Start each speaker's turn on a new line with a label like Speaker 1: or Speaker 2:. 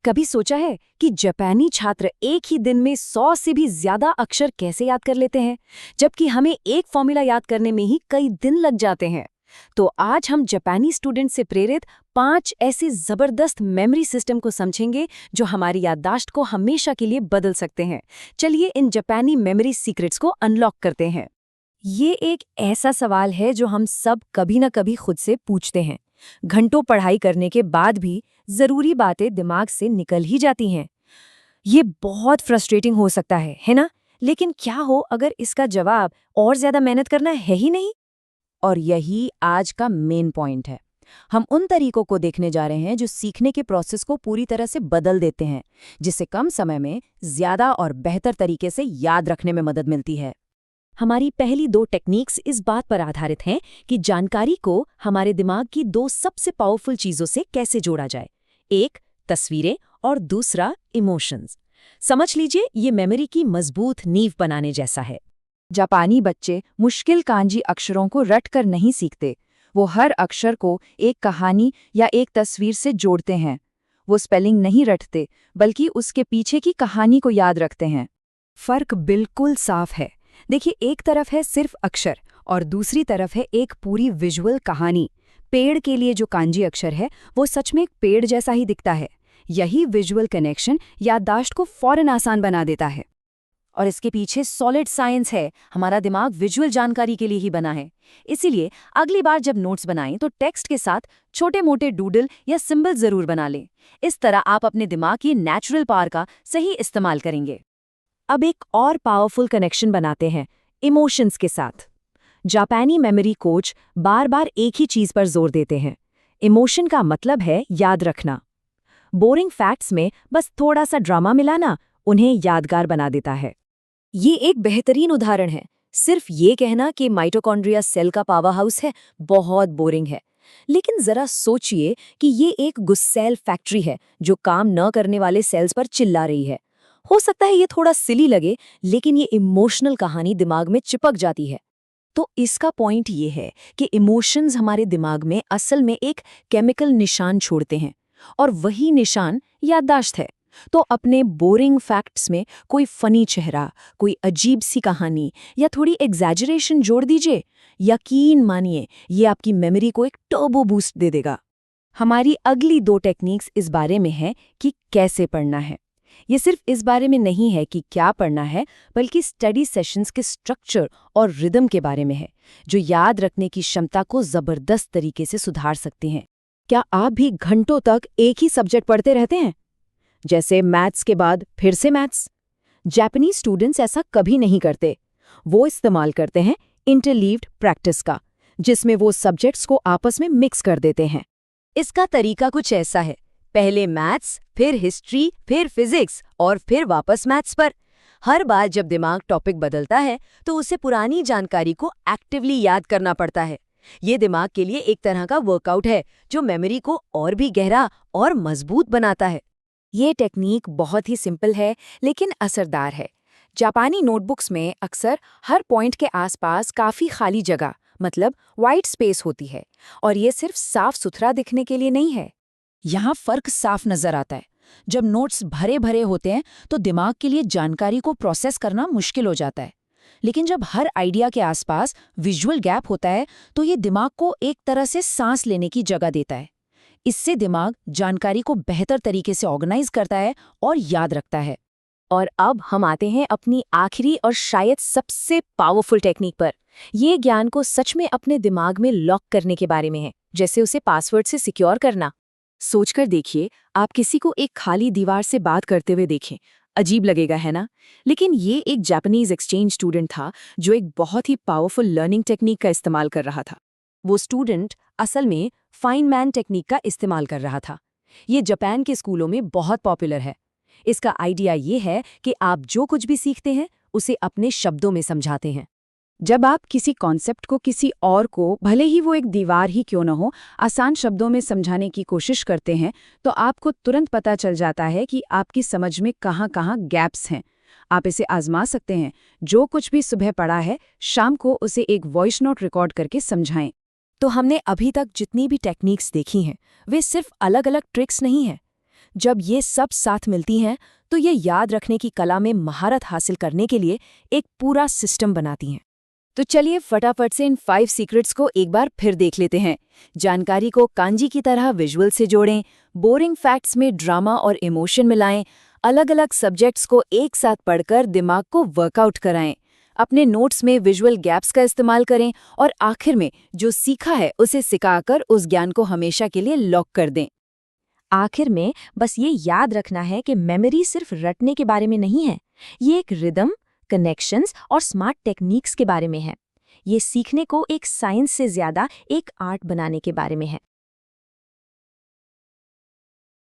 Speaker 1: कभी सोचा है कि जापानी छात्र एक ही दिन में 100 से भी ज्यादा अक्षर कैसे याद कर लेते हैं, जबकि हमें एक फॉर्मूला याद करने में ही कई दिन लग जाते हैं। तो आज हम जापानी स्टूडेंट से प्रेरित 5 ऐसे जबरदस्त मेमोरी सिस्टम को समझेंगे जो हमारी याददाश्त को हमेशा के लिए बदल सकते हैं। चलिए इन जापानी मेमोरी सीक्रेट्स को अनलॉक करते हैं। ये एक ऐसा सवाल है जो हम सब कभी न कभी खुद से पूछते हैं। घंटों पढ़ाई करने के बाद भी जरूरी बातें दिमाग से निकल ही जाती हैं। ये बहुत फ्रस्ट्रेटिंग हो सकता है ना? लेकिन क्या हो अगर इसका जवाब और ज्यादा मेहनत करना है ही नहीं? और यही आज का मेन पॉइंट है। हम उन तरीकों को देखने जा रहे हैं जो सीखने के प्रोसेस को पूरी तरह से बदल देते हैं, जिससे कम समय में ज्यादा और बेहतर तरीके से याद रखने में मदद मिलती है। हमारी पहली 2 टेक्निक्स इस बात पर आधारित हैं कि जानकारी को हमारे दिमाग की 2 सबसे पावरफुल चीजों से कैसे जोड़ा जाए, एक तस्वीरें और दूसरा इमोशंस। समझ लीजिए ये मेमोरी की मजबूत नींव बनाने जैसा है।
Speaker 2: जापानी बच्चे मुश्किल कांजी अक्षरों को रट कर नहीं सीखते, वो हर अक्षर को एक कहानी या एक तस्वीर से जोड़ते हैं। वो स्पेलिंग नहीं रटते, बल्कि उसके पीछे की कहानी को याद रखते हैं।
Speaker 1: फर्क बिल्कुल साफ है। देखिए, एक तरफ है सिर्फ अक्षर और दूसरी तरफ है एक पूरी विजुअल कहानी। पेड़ के लिए जो कांजी अक्षर है वो सच में एक पेड़ जैसा ही दिखता है। यही विजुअल कनेक्शन याददाश्त को फौरन आसान बना देता है। और इसके पीछे सॉलिड साइंस है। हमारा दिमाग विजुअल जानकारी के लिए ही बना है। इसीलिए अगली बार जब नोट्स बनाएं तो टेक्स्ट के साथ छोटे मोटे डूडल या सिंबल जरूर बना लें। इस तरह आप अपने दिमाग की नेचुरल पावर का सही इस्तेमाल करेंगे। अब एक और पावरफुल कनेक्शन बनाते हैं इमोशंस के साथ। जापानी मेमोरी कोच बार बार एक ही चीज पर जोर देते हैं। इमोशन का मतलब है याद रखना। बोरिंग फैक्ट्स में बस थोड़ा सा ड्रामा मिलाना उन्हें यादगार बना देता है। ये एक बेहतरीन उदाहरण है। सिर्फ ये कहना कि माइटोकॉन्ड्रिया सेल का पावर हाउस है बहुत बोरिंग है। लेकिन जरा सोचिए कि ये एक गुस्सैल फैक्ट्री है जो काम न करने वाले सेल्स पर चिल्ला रही है। हो सकता है ये थोड़ा सिली लगे, लेकिन ये इमोशनल कहानी दिमाग में चिपक जाती है। तो इसका पॉइंट ये है कि इमोशंस हमारे दिमाग में असल में एक केमिकल निशान छोड़ते हैं, और वही निशान याददाश्त है। तो अपने बोरिंग फैक्ट्स में कोई फनी चेहरा, कोई अजीब सी कहानी या थोड़ी एग्जैजरेशन जोड़ दीजिए। यकीन मानिए ये आपकी मेमोरी को एक टर्बो बूस्ट दे देगा। हमारी अगली 2 टेक्निक्स इस बारे में है कि कैसे पढ़ना है। ये सिर्फ इस बारे में नहीं है कि क्या पढ़ना है, बल्कि स्टडी सेशंस के स्ट्रक्चर और रिदम के बारे में है, जो याद रखने की क्षमता को जबरदस्त तरीके से सुधार सकते हैं। क्या आप भी घंटों तक एक ही सब्जेक्ट पढ़ते रहते हैं, जैसे मैथ्स के बाद फिर से मैथ्स? जापानीज स्टूडेंट्स ऐसा कभी नहीं करते। वो इस्तेमाल करते हैं इंटरलीव्ड प्रैक्टिस का, जिसमें वो सब्जेक्ट्स को आपस में मिक्स कर देते हैं। इसका तरीका कुछ ऐसा है, पहले मैथ्स, फिर हिस्ट्री, फिर फिजिक्स और फिर वापस मैथ्स पर। हर बार जब दिमाग टॉपिक बदलता है तो उसे पुरानी जानकारी को एक्टिवली याद करना पड़ता है। ये दिमाग के लिए एक तरह का वर्कआउट है जो मेमोरी को और भी गहरा और मजबूत बनाता है। ये टेक्निक बहुत ही सिंपल है लेकिन असरदार है। जापानी नोटबुक्स में अक्सर हर पॉइंट के आसपास काफ़ी खाली जगह, मतलब वाइट स्पेस होती है, और ये सिर्फ साफ सुथरा दिखने के लिए नहीं है। यहाँ फर्क साफ नजर आता है। जब नोट्स भरे भरे होते हैं तो दिमाग के लिए जानकारी को प्रोसेस करना मुश्किल हो जाता है, लेकिन जब हर आइडिया के आसपास विजुअल गैप होता है तो ये दिमाग को एक तरह से सांस लेने की जगह देता है। इससे दिमाग जानकारी को बेहतर तरीके से ऑर्गेनाइज करता है और याद रखता है। और अब हम आते हैं अपनी आखिरी और शायद सबसे पावरफुल टेक्निक पर। ये ज्ञान को सच में अपने दिमाग में लॉक करने के बारे में है, जैसे उसे पासवर्ड से सिक्योर करना। सोचकर देखिए, आप किसी को एक खाली दीवार से बात करते हुए देखें। अजीब लगेगा, है ना? लेकिन ये एक जापानीज एक्सचेंज स्टूडेंट था जो एक बहुत ही पावरफुल लर्निंग टेक्निक का इस्तेमाल कर रहा था। वो स्टूडेंट असल में फाइनमैन टेक्निक का इस्तेमाल कर रहा था। ये जापान के स्कूलों में बहुत पॉपुलर है। इसका आइडिया ये है कि आप जो कुछ भी सीखते हैं उसे अपने शब्दों में समझाते हैं। जब आप किसी कॉन्सेप्ट को किसी और को, भले ही वो एक दीवार ही क्यों न हो, आसान शब्दों में समझाने की कोशिश करते हैं तो आपको तुरंत पता चल जाता है कि आपकी समझ में कहाँ कहाँ गैप्स हैं। आप इसे आजमा सकते हैं। जो कुछ भी सुबह पढ़ा है, शाम को उसे एक वॉइस नोट रिकॉर्ड करके समझाएं। तो हमने अभी तक जितनी भी टेक्निक्स देखी हैं वे सिर्फ अलग अलग ट्रिक्स नहीं हैं।
Speaker 3: जब ये सब साथ मिलती हैं तो ये याद रखने की कला में महारत हासिल करने के लिए एक पूरा सिस्टम बनाती हैं।
Speaker 2: तो चलिए फटाफट से इन 5 सीक्रेट्स को एक बार फिर देख लेते हैं। जानकारी को कांजी की तरह विजुअल से जोड़ें, बोरिंग फैक्ट्स में ड्रामा और इमोशन मिलाएं, अलग अलग सब्जेक्ट्स को एक साथ पढ़कर दिमाग को वर्कआउट कराएं, अपने नोट्स में विजुअल गैप्स का इस्तेमाल करें और आखिर में जो सीखा है उसे सिखाकर उस ज्ञान को हमेशा के लिए लॉक कर दें।
Speaker 3: आखिर में बस ये याद रखना है कि मेमोरी सिर्फ रटने के बारे में नहीं है, ये एक रिदम, कनेक्शंस और स्मार्ट टेक्निक्स के बारे में है। ये सीखने को एक साइंस से ज्यादा एक आर्ट बनाने के बारे में है।